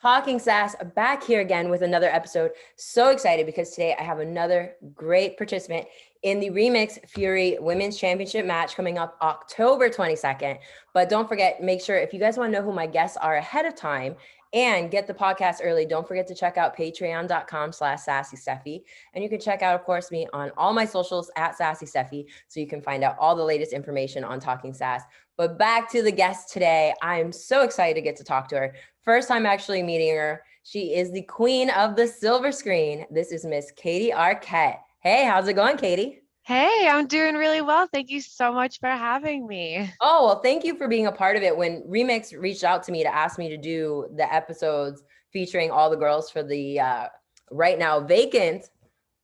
Talking Sass back here again with another episode. So excited because today I have another great participant in the Remix Fury Women's Championship match coming up October 22nd. But don't forget, make sure if you guys want to know who my guests are ahead of time and get the podcast early, don't forget to check out patreon.com/sassysteffi. And you can check out, of course, me on all my socials at sassysteffi so you can find out all the latest information on Talking Sass. But back to the guest today. I'm so excited to get to talk to her. First time actually meeting her. She is the queen of the silver screen. This is Miss Katie Arquette. Hey, how's it going, Katie? Hey, I'm doing really well. Thank you so much for having me. Oh, well, thank you for being a part of it. When Remix reached out to me to ask me to do the episodes featuring all the girls for the right now vacant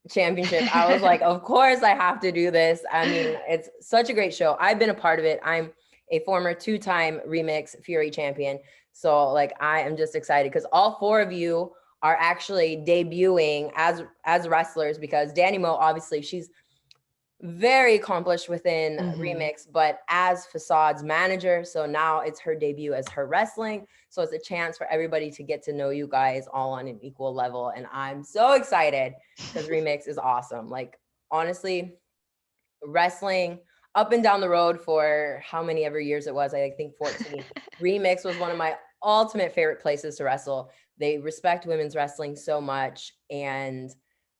championship, I was like, of course I have to do this. I mean, it's such a great show. I've been a part of it. I'm a former two-time Remix Fury champion. So like I am just excited because all four of you are actually debuting as wrestlers because Dani Mo, obviously, she's very accomplished within Mhm. Remix, but as Facade's manager. So now it's her debut as her wrestling. So it's a chance for everybody to get to know you guys all on an equal level. And I'm so excited because Remix is awesome. Like, honestly, wrestling up and down the road for how many ever years it was, I think 14. Remix was one of my ultimate favorite places to wrestle. They respect women's wrestling so much and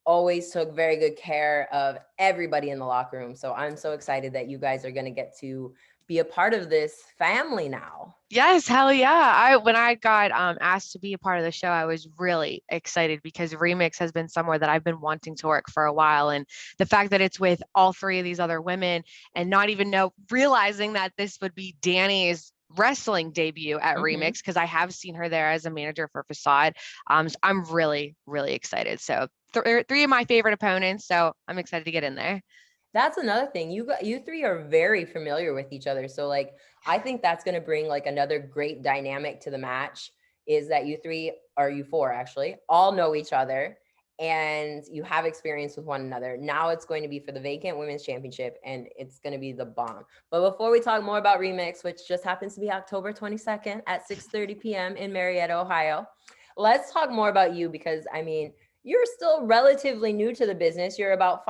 always took very good care of everybody in the locker room. So I'm so excited that you guys are going to get to be a part of this family now. Yes, hell yeah. I when I got asked to be a part of the show, I was really excited because Remix has been somewhere that I've been wanting to work for a while. And the fact that it's with all three of these other women and not even realizing that this would be Danny's wrestling debut at Mm-hmm. Remix, because I have seen her there as a manager for Facade. So I'm really, really excited. So three of my favorite opponents. So I'm excited to get in there. That's another thing. You three are very familiar with each other. So like I think that's going to bring like another great dynamic to the match is that you three or you four actually all know each other and you have experience with one another. Now it's going to be for the vacant women's championship and it's going to be the bomb. But before we talk more about Remix, which just happens to be October 22nd at 6:30 p.m. in Marietta, Ohio, let's talk more about you because I mean, you're still relatively new to the business. You're about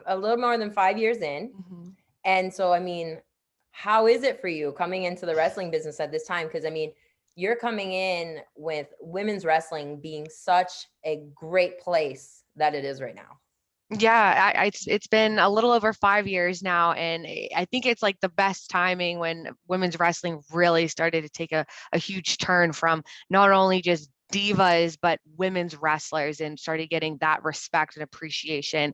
a little more than 5 years in. Mhm. And so, I mean, how is it for you coming into the wrestling business at this time? Because, I mean, you're coming in with women's wrestling being such a great place that it is right now. Yeah, it's been a little over 5 years now, and I think it's like the best timing when women's wrestling really started to take a huge turn from not only just divas but women's wrestlers and started getting that respect and appreciation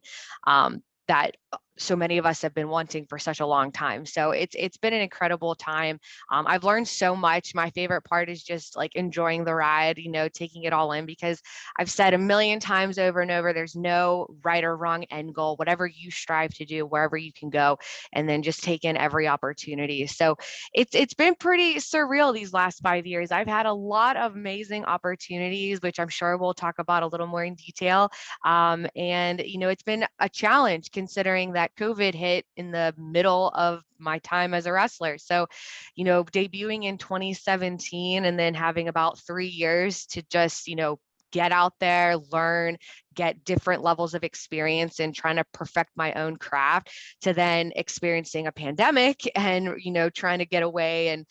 that so many of us have been wanting for such a long time. So it's been an incredible time. I've learned so much. My favorite part is just like enjoying the ride, taking it all in, because I've said a million times over and over, there's no right or wrong end goal. Whatever you strive to do, wherever you can go, and then just take in every opportunity. So it's been pretty surreal these last 5 years. I've had a lot of amazing opportunities, which I'm sure we'll talk about a little more in detail. And it's been a challenge considering that COVID hit in the middle of my time as a wrestler. So, debuting in 2017 and then having about 3 years to just, get out there, learn, get different levels of experience and trying to perfect my own craft, to then experiencing a pandemic and, trying to get away and,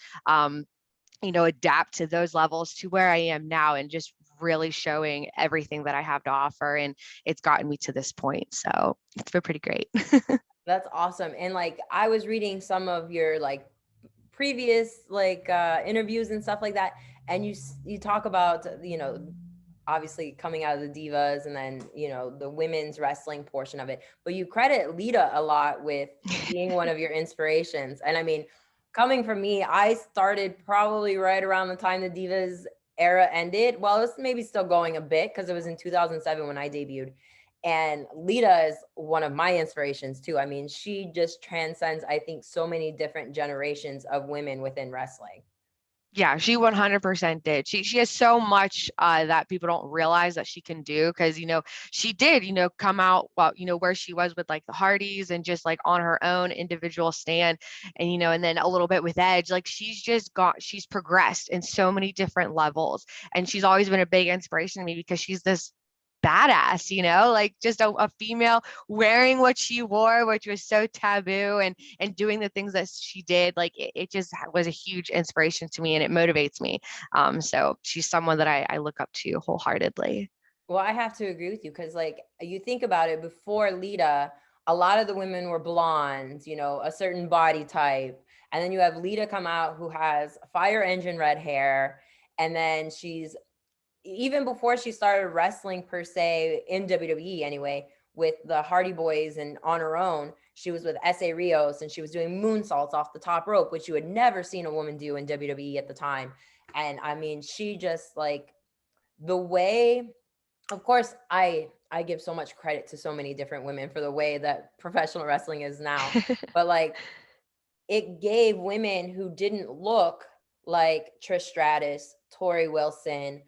adapt to those levels to where I am now and just really showing everything that I have to offer. And it's gotten me to this point. So it's been pretty great. That's awesome. And like, I was reading some of your like previous like interviews and stuff like that. And you talk about, obviously coming out of the divas and then the women's wrestling portion of it, but you credit Lita a lot with being one of your inspirations. And I mean, coming from me, I started probably right around the time the divas era ended. Well, it was maybe still going a bit because it was in 2007 when I debuted. And Lita is one of my inspirations too. I mean, she just transcends, I think, so many different generations of women within wrestling. Yeah, she 100% did. She has so much that people don't realize that she can do because, she did, come out, well, where she was with like the Hardys and just like on her own individual stand and, and then a little bit with Edge. Like she's progressed in so many different levels. And she's always been a big inspiration to me because she's this badass, like just a female wearing what she wore, which was so taboo, and doing the things that she did. Like it just was a huge inspiration to me and it motivates me. So she's someone that I look up to wholeheartedly. Well, I have to agree with you because, like, you think about it, before Lita, a lot of the women were blondes, a certain body type. And then you have Lita come out who has fire engine red hair. And then she's, even before she started wrestling per se in WWE anyway, with the Hardy Boys and on her own, she was with S.A. Rios and she was doing moonsaults off the top rope, which you had never seen a woman do in WWE at the time. And I mean, she just like the way, of course, I give so much credit to so many different women for the way that professional wrestling is now, but like it gave women who didn't look like Trish Stratus, Tori Wilson,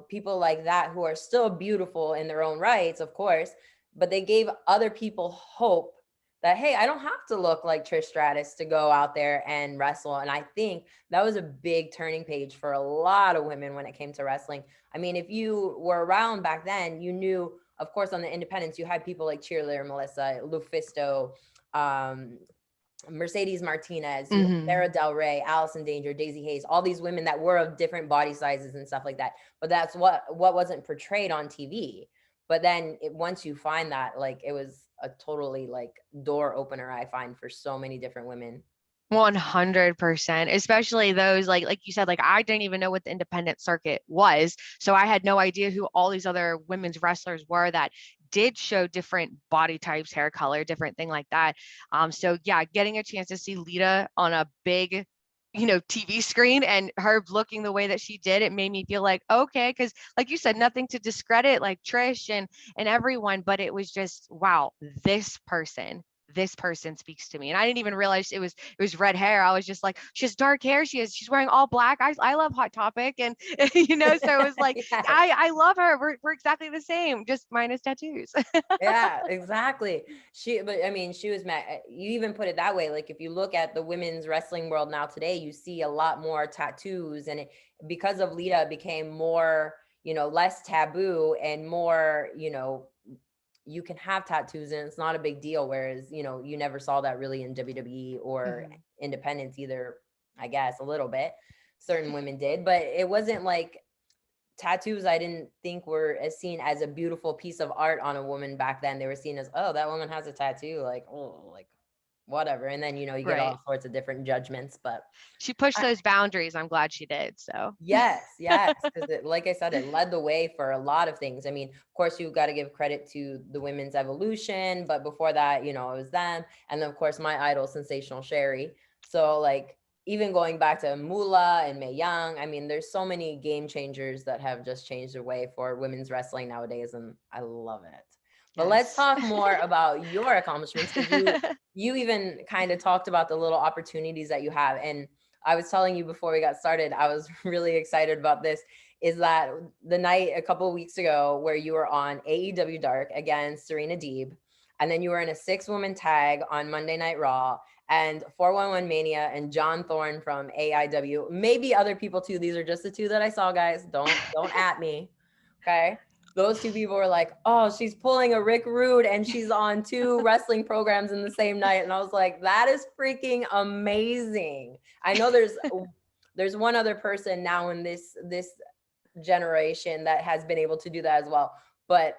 people like that who are still beautiful in their own rights, of course, but they gave other people hope that, hey, I don't have to look like Trish Stratus to go out there and wrestle. And I think that was a big turning page for a lot of women when it came to wrestling. I mean, if you were around back then, you knew, of course, on the independents, you had people like Cheerleader Melissa, Lufisto, um, Mercedes Martinez, Hmm. Sarah Del Rey, Allison Danger, Daisy Hayes, all these women that were of different body sizes and stuff like that. But that's what wasn't portrayed on TV. But then once you find that, like it was a totally like door opener, I find, for so many different women. 100%, especially those like you said, like I didn't even know what the independent circuit was. So I had no idea who all these other women's wrestlers were that did show different body types, hair color, different thing like that. So yeah, getting a chance to see Lita on a big, TV screen and her looking the way that she did, it made me feel like, okay, because like you said, nothing to discredit like Trish and everyone, but it was just wow, this person speaks to me. And I didn't even realize it was red hair. I was just like, she has dark hair. She's wearing all black. I love Hot Topic. And so it was like, Yes. I love her. We're exactly the same, just minus tattoos. Yeah, exactly. But I mean, she was mad. You even put it that way. Like, if you look at the women's wrestling world now today, you see a lot more tattoos, and because of Lita, it became more, less taboo and more, you can have tattoos and it's not a big deal. Whereas, you never saw that really in WWE or Mhm. independence either. I guess a little bit, certain women did, but it wasn't like tattoos. I didn't think were as seen as a beautiful piece of art on a woman back then. They were seen as, oh, that woman has a tattoo, like, oh, like whatever. And then, you get Right. all sorts of different judgments. But She pushed I, those boundaries. I'm glad she did. So yes, yes, because like I said, it led the way for a lot of things. I mean, of course, you got to give credit to the women's evolution, but before that, it was them, and then of course my idol, Sensational Sherry. So like, even going back to Mula and Mae Young, I mean, there's so many game changers that have just changed the way for women's wrestling nowadays, and I love it. But let's yes. talk more about your accomplishments, because you even kind of talked about the little opportunities that you have. And I was telling you before we got started, I was really excited about this, is that the night a couple of weeks ago where you were on AEW Dark against Serena Deeb, and then you were in a 6-woman tag on Monday Night Raw, and 411 Mania and John Thorne from AIW, maybe other people too. These are just the two that I saw, guys. Don't at me. Okay. Those two people were like, oh, she's pulling a Rick Rude and she's on 2 wrestling programs in the same night. And I was like, that is freaking amazing. I know there's one other person now in this generation that has been able to do that as well, but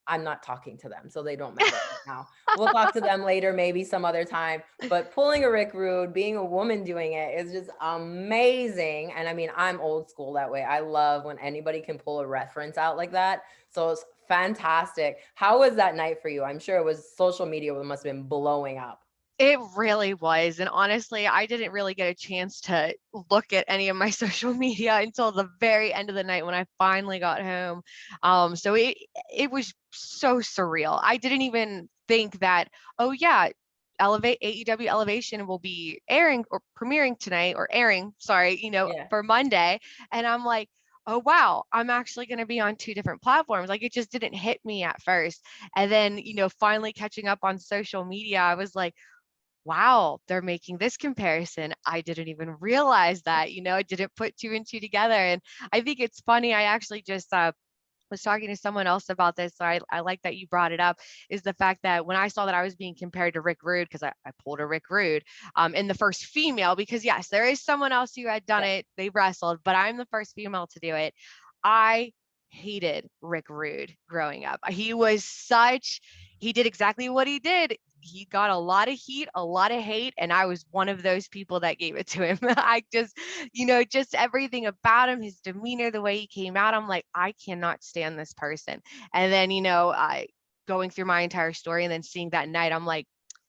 I'm not talking to them, so they don't matter right now. We'll talk to them later, maybe some other time. But pulling a Rick Rude, being a woman doing it, is just amazing. And I mean, I'm old school that way. I love when anybody can pull a reference out like that. So it's fantastic. How was that night for you? I'm sure it was, social media must have been blowing up. It really was. And honestly, I didn't really get a chance to look at any of my social media until the very end of the night when I finally got home. So it was so surreal. I didn't even think that, oh yeah, AEW Elevation will be airing or premiering tonight, or airing, sorry, Yeah. for Monday. And I'm like, oh wow, I'm actually going to be on 2 different platforms. Like, it just didn't hit me at first. And then, finally catching up on social media, I was like, wow, they're making this comparison. I didn't even realize that, I didn't put 2 and 2 together. And I think it's funny. I actually just was talking to someone else about this. So I like that you brought it up, is the fact that when I saw that I was being compared to Rick Rude, because I pulled a Rick Rude in the first female, because yes, there is someone else who had done Yeah. it. They wrestled, but I'm the first female to do it. I hated Rick Rude growing up. He did exactly what he did. He got a lot of heat, a lot of hate, and I was one of those people that gave it to him. I just, just everything about him, his demeanor, the way he came out, I'm like, I cannot stand this person. And then, I going through my entire story and then seeing that night, I'm like,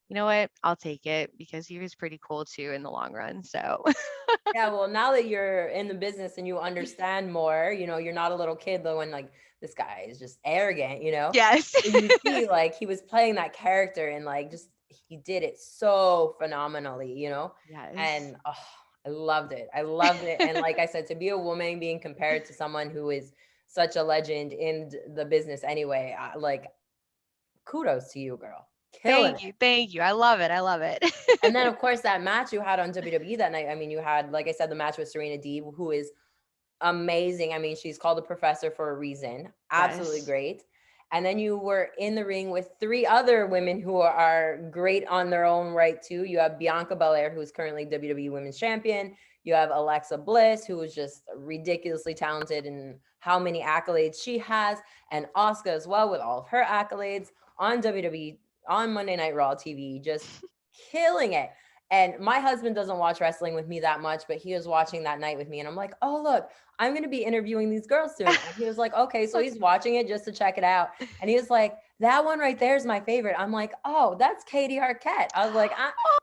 you know what? I'll take it, because he was pretty cool too in the long run. So Yeah, well, now that you're in the business and you understand more, you're not a little kid though, and like this guy is just arrogant. yes. You see, like he was playing that character and like just he did it so phenomenally. Yes. And oh, I loved it. I loved it. And like I said, to be a woman being compared to someone who is such a legend in the business anyway, like kudos to you, girl. Killing it. Thank you. I love it. I love it. And then, of course, that match you had on WWE that night. I mean, you had, like I said, the match with Serena Deeb, who is amazing. I mean, she's called the professor for a reason. Absolutely Yes. great. And then you were in the ring with 3 other women who are great on their own right, too. You have Bianca Belair, who is currently WWE Women's Champion. You have Alexa Bliss, who is just ridiculously talented and how many accolades she has. And Asuka as well, with all of her accolades on WWE, on Monday Night Raw TV, just killing it. And my husband doesn't watch wrestling with me that much, but he was watching that night with me. And I'm like, oh, look, I'm going to be interviewing these girls soon. And he was like, okay. So he's watching it just to check it out. And he was like, that one right there is my favorite. I'm like, oh, that's Katie Arquette. I was like,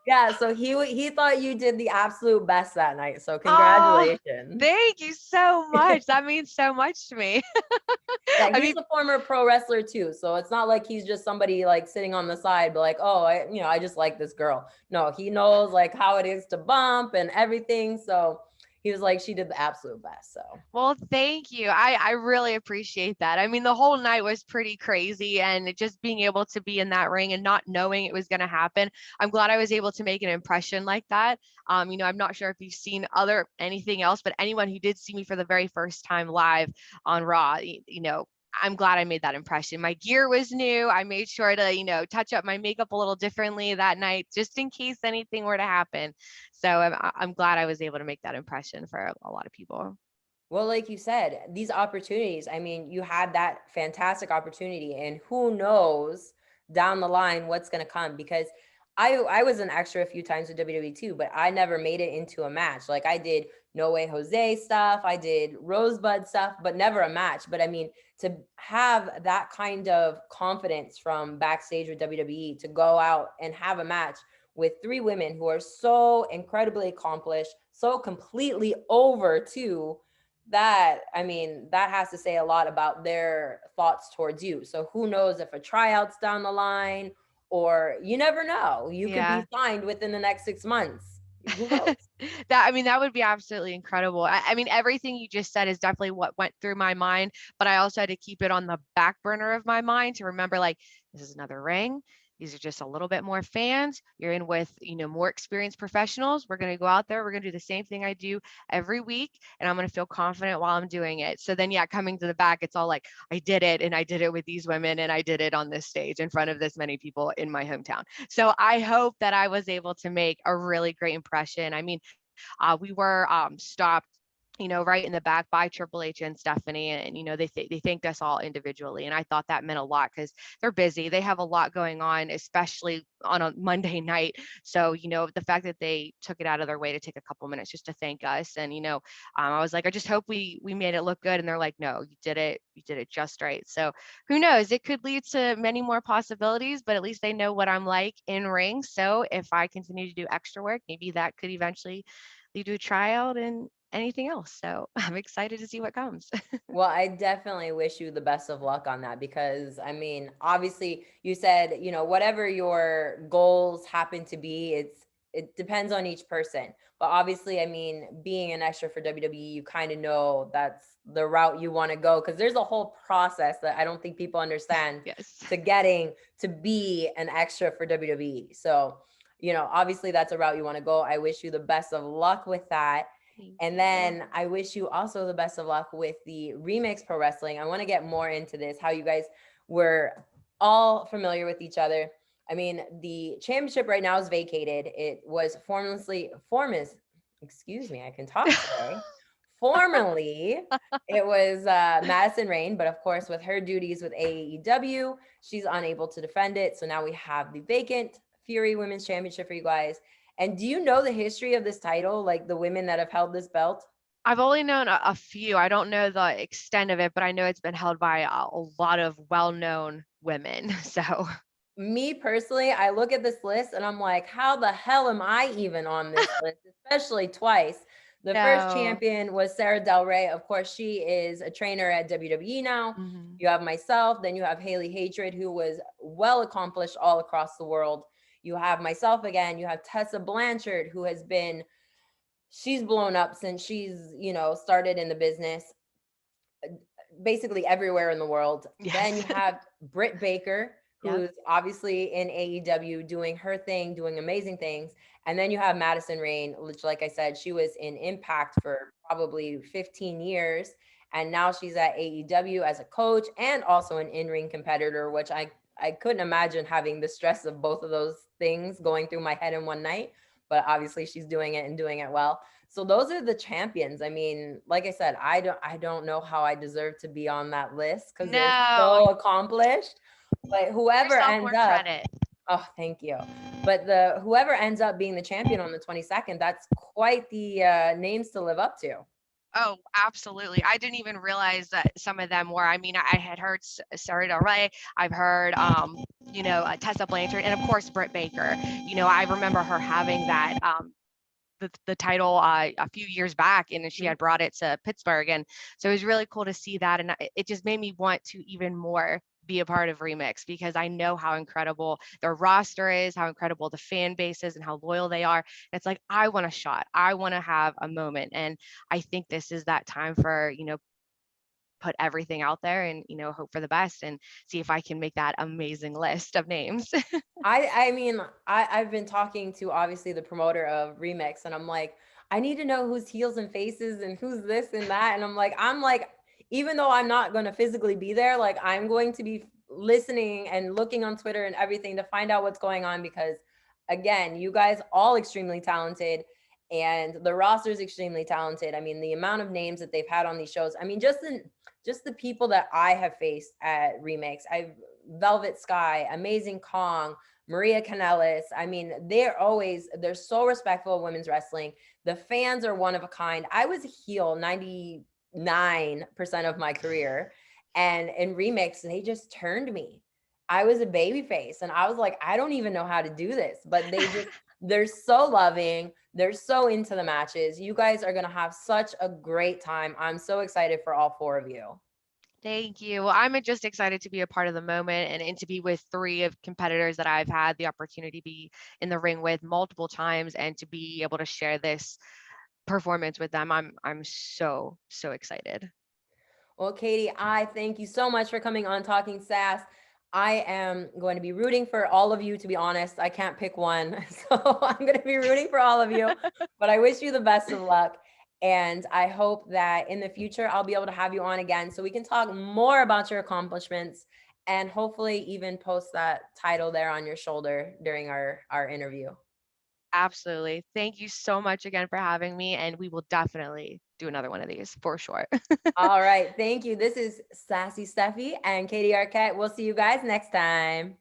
yeah. So he thought you did the absolute best that night. So Oh, congratulations. thank you so much. That means so much to me. Yeah, I he's mean, a former pro wrestler too. So it's not like he's just somebody like sitting on the side, but like, oh, I just like this girl. No, he knows like how it is to bump and everything. So he was like, she did the absolute best. So well, thank you. I really appreciate that. I mean, the whole night was pretty crazy, and just being able to be in that ring and not knowing it was going to happen. I'm glad I was able to make an impression like that. I'm not sure if you've seen anything else, but anyone who did see me for the very first time live on Raw, I'm glad I made that impression. My gear was new. I made sure to, touch up my makeup a little differently that night, just in case anything were to happen. So I'm glad I was able to make that impression for a lot of people. well, like you said, these opportunities, I mean, you had that fantastic opportunity, and who knows down the line what's going to come, because I was an extra a few times with WWE too, but I never made it into a match. Like I did No Way Jose stuff, I did Rosebud stuff, but never a match. But I mean, to have that kind of confidence from backstage with WWE to go out and have a match with 3 women who are so incredibly accomplished, so completely over too, that I mean, that has to say a lot about their thoughts towards you. So who knows if a tryout's down the line, or you never know, you could be Yeah. signed within the next 6 months. Who knows? That would be absolutely incredible. I mean, everything you just said is definitely what went through my mind, but I also had to keep it on the back burner of my mind to remember, like, this is another ring. These are just a little bit more fans. You're in with, more experienced professionals. We're going to go out there. We're going to do the same thing I do every week, and I'm going to feel confident while I'm doing it. So then, yeah, coming to the back, it's all like, I did it, and I did it with these women, and I did it on this stage in front of this many people in my hometown. So I hope that I was able to make a really great impression. I mean, we were stopped, right in the back by Triple H and Stephanie, and they thanked us all individually, and I thought that meant a lot because they're busy, they have a lot going on, especially on a Monday night. So the fact that they took it out of their way to take a couple minutes just to thank us, and I was like, I just hope we made it look good, and they're like, no, you did it just right. So who knows, it could lead to many more possibilities, but at least they know what I'm like in ring. So if I continue to do extra work, maybe that could eventually lead to a tryout, and anything else. So I'm excited to see what comes. Well, I definitely wish you the best of luck on that because I mean, obviously you said, whatever your goals happen to be, it depends on each person. But obviously, I mean, being an extra for WWE, you kind of know that's the route you want to go because there's a whole process that I don't think people understand Yes. to getting to be an extra for WWE. So, obviously that's a route you want to go. I wish you the best of luck with that. Thank And you. then I wish you also the best of luck with the Remix Pro Wrestling. I want to get more into this, how you guys were all familiar with each other. I mean, the championship right now is vacated. It was excuse me, I can talk today. Formerly, it was Madison Rain, but of course, with her duties with AEW, she's unable to defend it. So now we have the vacant Fury Women's Championship for you guys. And do you know the history of this title, like the women that have held this belt? I've only known a few. I don't know the extent of it, but I know it's been held by a lot of well-known women. So Me personally, I look at this list and I'm like, how the hell am I even on this list, especially twice? The first no. champion was Sarah Del Rey. Of course, she is a trainer at WWE now. Mhm. You have myself, then you have Haley Hatred, who was well accomplished all across the world. You have myself again. You have Tessa Blanchard, who has been, she's blown up since she's, started in the business basically everywhere in the world. Then you Yes. have Britt Baker, Yep. who's obviously in AEW doing her thing, doing amazing things. And then you have Madison Rain, which, like I said, she was in Impact for probably 15 years. And now she's at AEW as a coach and also an in-ring competitor, which I couldn't imagine having the stress of both of those things going through my head in one night. But obviously she's doing it and doing it well. So those are the champions. I mean, like I said, I don't know how I deserve to be on that list because they're No, so accomplished. But give whoever yourself ends more up, credit. oh, thank you. But the whoever ends up being the champion on the 22nd, that's quite the names to live up to. Oh, absolutely. I didn't even realize that some of them were. I mean, I had heard Sarah Del Rey. I've heard, Tessa Blanchard, and of course Britt Baker. I remember her having that the title a few years back, and she had brought it to Pittsburgh, and so it was really cool to see that, and it just made me want to even more be a part of Remix because I know how incredible their roster is, how incredible the fan base is, and how loyal they are. It's like I want a shot, I want to have a moment, and I think this is that time for put everything out there and hope for the best and see if I can make that amazing list of names. I mean, I've been talking to obviously the promoter of Remix, and I'm like, I need to know who's heels and faces and who's this and that. And I'm like, even though I'm not going to physically be there, like I'm going to be listening and looking on Twitter and everything to find out what's going on because again, you guys all extremely talented and the roster is extremely talented. I mean, the amount of names that they've had on these shows. I mean, just the people that I have faced at Remix. I've Velvet Sky, Amazing Kong, Maria Kanellis. I mean, they're so respectful of women's wrestling. The fans are one of a kind. I was a heel 99% of my career. And in Remix, they just turned me. I was a baby face and I was like, I don't even know how to do this. But they're so loving. They're so into the matches. You guys are going to have such a great time. I'm so excited for all four of you. Thank you. Well, I'm just excited to be a part of the moment and to be with three of competitors that I've had the opportunity to be in the ring with multiple times and to be able to share this performance with them. I'm so excited. Well, Katie, I thank you so much for coming on Talking Sass. I am going to be rooting for all of you, to be honest. I can't pick one. So I'm going to be rooting for all of you, but I wish you the best of luck. And I hope that in the future, I'll be able to have you on again so we can talk more about your accomplishments and hopefully even post that title there on your shoulder during our interview. Absolutely. Thank you so much again for having me, and we will definitely do another one of these for sure. All right. Thank you. This is Sassy Steffi and Katie Arquette. We'll see you guys next time.